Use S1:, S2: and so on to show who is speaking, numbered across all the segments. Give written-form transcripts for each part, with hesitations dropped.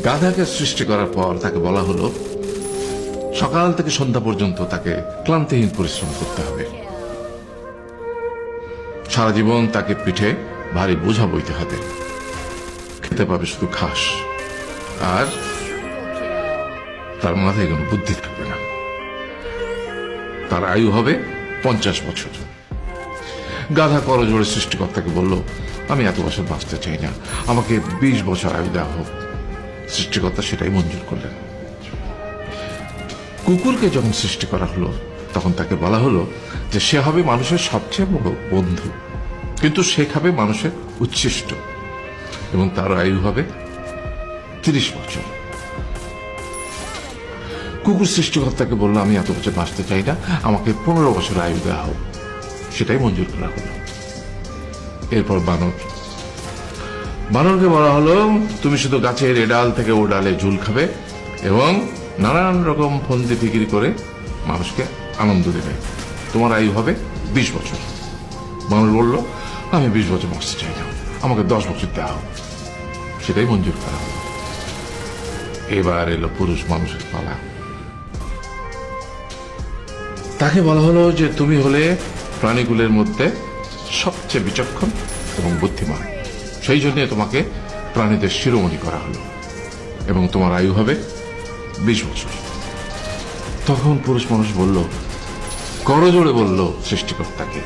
S1: গাধাকে সৃষ্টি করার পর তাকে বলা হলো সকাল থেকে সন্ধ্যা পর্যন্ত তাকে ক্লান্তিহীন পরিশ্রম করতে হবে। সারা জীবন তাকে পিঠে ভারী বোঝা বইতে হবে। খেতে পাবে শুধু ঘাস, আর তার মাথায় কোনো বুদ্ধি থাকবে না। তার আয়ু হবে 50 বছর। গাধা করজোড়ে সৃষ্টিকর্তাকে বলল, আমি এত বছর বাঁচতে চাই না, আমাকে 20 বছর আয়ু দেওয়া হোক। সৃষ্টিকর্তা সেটাই মঞ্জুর করলেন। কুকুরকে যখন সৃষ্টি করা হলো তখন তাকে বলা হলো যে সে হবে মানুষের সবচেয়ে বড় বন্ধু, কিন্তু সে খাবে মানুষের উচ্ছিষ্ট, এবং তার আয়ু হবে 30 বছর। কুকুর সৃষ্টিকর্তাকে বলল, আমি এত বছর বাঁচতে চাই না, আমাকে 15 বছর আয়ু দেওয়া হোক। সেটাই মঞ্জুর করা হলো। এরপর বানরকে বলা হলো, তুমি শুধু গাছের এ ডাল থেকে ও ডালে ঝুল খাবে এবং নানান রকম ফন্দি ফিকির করে মানুষকে আনন্দ দেবে। তোমার আয়ু হবে 20 বছর। বানর বলল, আমি 20 বছর বাঁচতে চাই না, আমাকে 10 বছর দেওয়া হোক। সেটাই মঞ্জুর করা হলো। এবার এলো পুরুষ মানুষের পালা। তাকে বলা হলো যে তুমি হলে প্রাণীগুলোর মধ্যে সবচেয়ে বিচক্ষণ এবং বুদ্ধিমান, সেই জন্য তোমাকে প্রাণীদের শিরোমণি করা হলো, এবং তোমার আয়ু হবে 20 বছর। তখন পুরুষ মানুষ বলল, করজোড়ে বলল সৃষ্টিকর্তাকে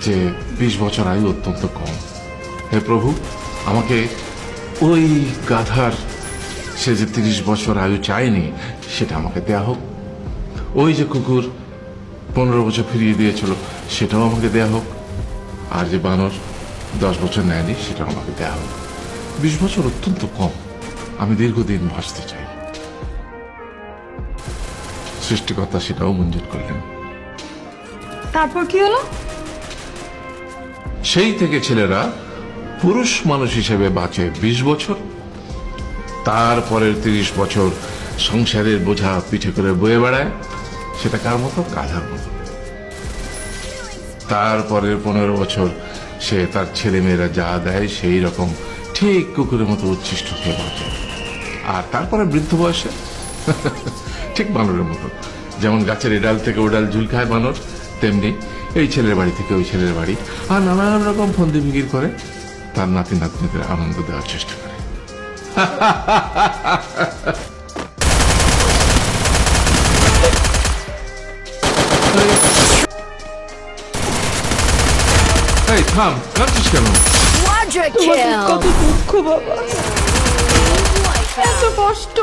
S1: যে 20 বছর আয়ু অত্যন্ত কম। হে প্রভু, আমাকে ওই গাধার সে যে 30 বছর আয়ু চায়নি সেটা আমাকে দেয়া হোক। ওই যে কুকুর 15 বছর ফিরিয়ে দিয়েছিল সেটাও আমাকে দেয়া হোক। আর যে বানর 10 বছর নেয়নি সেটাও আমাকে দেয়া হোক। 20 বছর অত্যন্ত কম, আমি দীর্ঘদিন বাঁচতে চাই। সৃষ্টিকর্তা সেটাও মঞ্জুর করলেন।
S2: তারপর কি হলো?
S1: সেই থেকে ছেলেরা পুরুষ মানুষ হিসেবে বাঁচে 20 বছর, তারপরের 30 বছর সংসারের বোঝা পিঠে করে বয়ে বেড়ায়। সেটা কার মতো? গাধার মতো। তারপরের 15 বছর সে তার ছেলে মেয়েরা যা দেয় সেই রকম ঠিক কুকুরের মতো উচ্ছিষ্ট খেয়ে বাঁচে। আর তারপরে বৃদ্ধ বয়সে ঠিক বানরের মতো, যেমন গাছের এডাল থেকে ওডাল ঝুল খায় বানর, তেমনি এই ছেলের বাড়ি থেকে ওই ছেলের বাড়ি, আর নানান রকম ফন্দি ফিকির করে তার নাতি নাতনিদের আনন্দ দেওয়ার চেষ্টা করে। এই থাম, কাঁদছিস কেন?
S2: কত দুঃখ বাবা, এত কষ্ট।